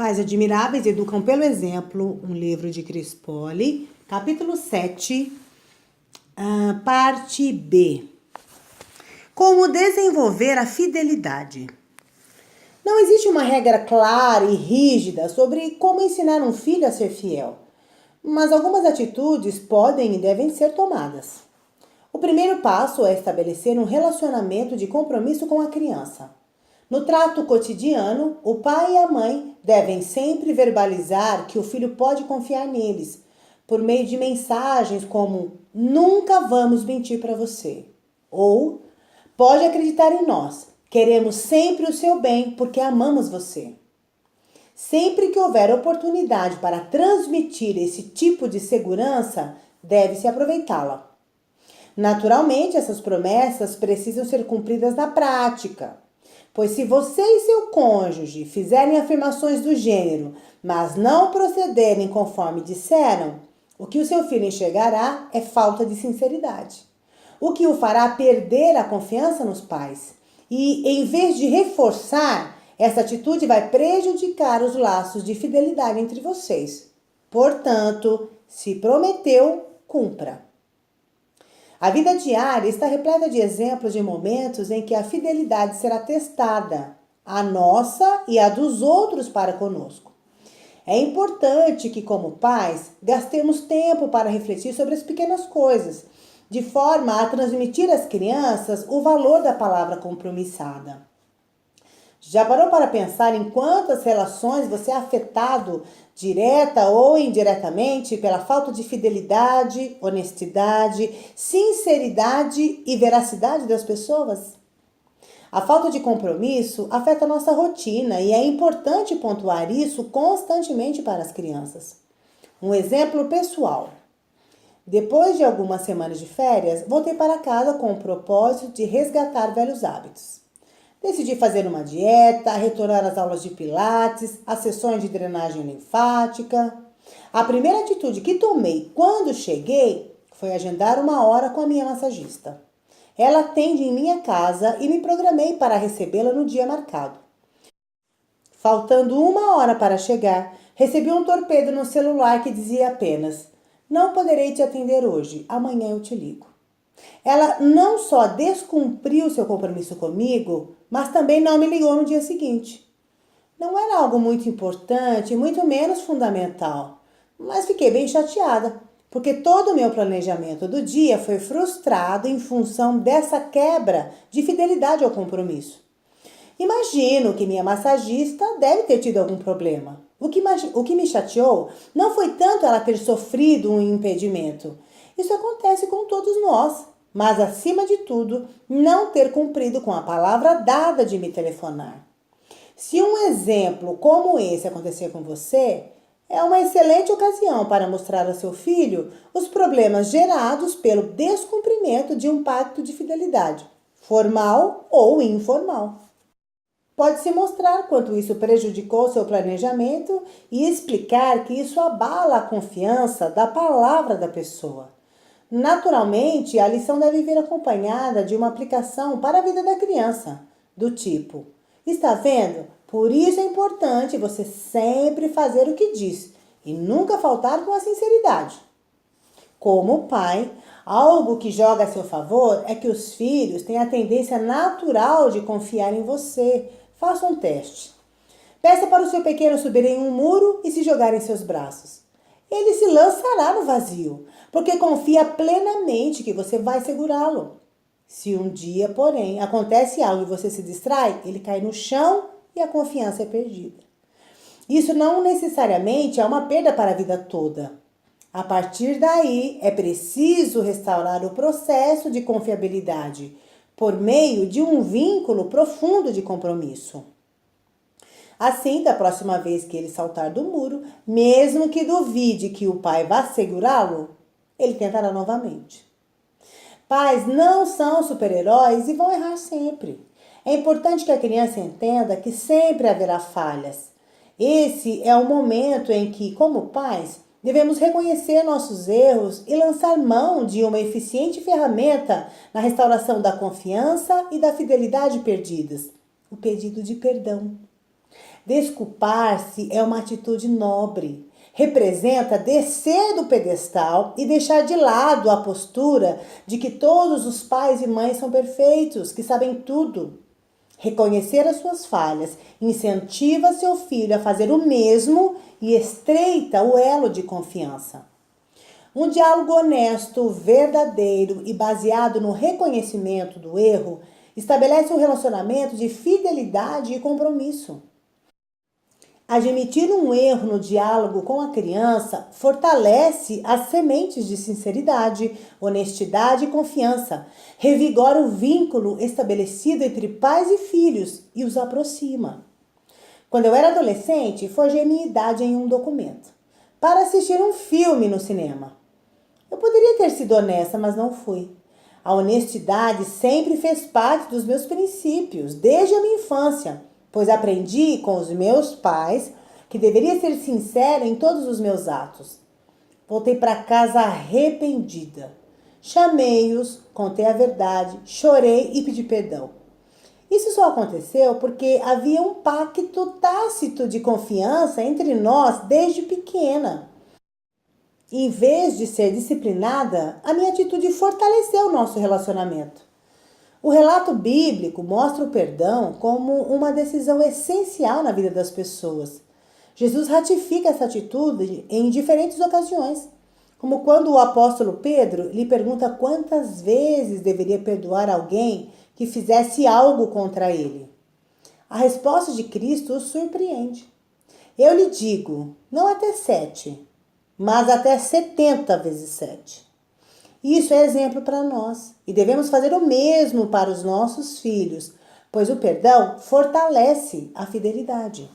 Pais Admiráveis Educam pelo Exemplo, um livro de Chris Poli, capítulo 7, parte B. Como desenvolver a fidelidade. Não existe uma regra clara e rígida sobre como ensinar um filho a ser fiel, mas algumas atitudes podem e devem ser tomadas. O primeiro passo é estabelecer um relacionamento de compromisso com a criança. No trato cotidiano, o pai e a mãe devem sempre verbalizar que o filho pode confiar neles, por meio de mensagens como "nunca vamos mentir para você" ou "pode acreditar em nós, queremos sempre o seu bem porque amamos você". Sempre que houver oportunidade para transmitir esse tipo de segurança, deve-se aproveitá-la. Naturalmente, essas promessas precisam ser cumpridas na prática. Pois se você e seu cônjuge fizerem afirmações do gênero, mas não procederem conforme disseram, o que o seu filho enxergará é falta de sinceridade, o que o fará perder a confiança nos pais. E, em vez de reforçar, essa atitude vai prejudicar os laços de fidelidade entre vocês. Portanto, se prometeu, cumpra. A vida diária está repleta de exemplos de momentos em que a fidelidade será testada, a nossa e a dos outros para conosco. É importante que, como pais, gastemos tempo para refletir sobre as pequenas coisas, de forma a transmitir às crianças o valor da palavra compromissada. Já parou para pensar em quantas relações você é afetado, direta ou indiretamente, pela falta de fidelidade, honestidade, sinceridade e veracidade das pessoas? A falta de compromisso afeta a nossa rotina e é importante pontuar isso constantemente para as crianças. Um exemplo pessoal. Depois de algumas semanas de férias, voltei para casa com o propósito de resgatar velhos hábitos. Decidi fazer uma dieta, retornar às aulas de pilates, às sessões de drenagem linfática. A primeira atitude que tomei quando cheguei foi agendar uma hora com a minha massagista. Ela atende em minha casa e me programei para recebê-la no dia marcado. Faltando uma hora para chegar, recebi um torpedo no celular que dizia apenas: "Não poderei te atender hoje, amanhã eu te ligo". Ela não só descumpriu seu compromisso comigo, mas também não me ligou no dia seguinte. Não era algo muito importante, muito menos fundamental, mas fiquei bem chateada, porque todo o meu planejamento do dia foi frustrado em função dessa quebra de fidelidade ao compromisso. Imagino que minha massagista deve ter tido algum problema. O que me chateou não foi tanto ela ter sofrido um impedimento. Isso acontece com todos nós. Mas, acima de tudo, não ter cumprido com a palavra dada de me telefonar. Se um exemplo como esse acontecer com você, é uma excelente ocasião para mostrar ao seu filho os problemas gerados pelo descumprimento de um pacto de fidelidade, formal ou informal. Pode-se mostrar quanto isso prejudicou seu planejamento e explicar que isso abala a confiança da palavra da pessoa. Naturalmente, a lição deve vir acompanhada de uma aplicação para a vida da criança, do tipo: "Está vendo? Por isso é importante você sempre fazer o que diz e nunca faltar com a sinceridade". Como pai, algo que joga a seu favor é que os filhos têm a tendência natural de confiar em você. Faça um teste. Peça para o seu pequeno subir em um muro e se jogar em seus braços. Ele se lançará no vazio, porque confia plenamente que você vai segurá-lo. Se um dia, porém, acontece algo e você se distrai, ele cai no chão e a confiança é perdida. Isso não necessariamente é uma perda para a vida toda. A partir daí, é preciso restaurar o processo de confiabilidade por meio de um vínculo profundo de compromisso. Assim, da próxima vez que ele saltar do muro, mesmo que duvide que o pai vá segurá-lo, ele tentará novamente. Pais não são super-heróis e vão errar sempre. É importante que a criança entenda que sempre haverá falhas. Esse é o momento em que, como pais, devemos reconhecer nossos erros e lançar mão de uma eficiente ferramenta na restauração da confiança e da fidelidade perdidas: o pedido de perdão. Desculpar-se é uma atitude nobre. Representa descer do pedestal e deixar de lado a postura de que todos os pais e mães são perfeitos, que sabem tudo. Reconhecer as suas falhas incentiva seu filho a fazer o mesmo e estreita o elo de confiança. Um diálogo honesto, verdadeiro e baseado no reconhecimento do erro estabelece um relacionamento de fidelidade e compromisso. Admitir um erro no diálogo com a criança fortalece as sementes de sinceridade, honestidade e confiança, revigora o vínculo estabelecido entre pais e filhos e os aproxima. Quando eu era adolescente, forjei minha idade em um documento para assistir um filme no cinema. Eu poderia ter sido honesta, mas não fui. A honestidade sempre fez parte dos meus princípios, desde a minha infância, pois aprendi com os meus pais que deveria ser sincera em todos os meus atos. Voltei para casa arrependida. Chamei-os, contei a verdade, chorei e pedi perdão. Isso só aconteceu porque havia um pacto tácito de confiança entre nós desde pequena. Em vez de ser disciplinada, a minha atitude fortaleceu o nosso relacionamento. O relato bíblico mostra o perdão como uma decisão essencial na vida das pessoas. Jesus ratifica essa atitude em diferentes ocasiões, como quando o apóstolo Pedro lhe pergunta quantas vezes deveria perdoar alguém que fizesse algo contra ele. A resposta de Cristo o surpreende. Eu lhe digo, não até 7, mas até 70 vezes 7. Isso é exemplo para nós e devemos fazer o mesmo para os nossos filhos, pois o perdão fortalece a fidelidade.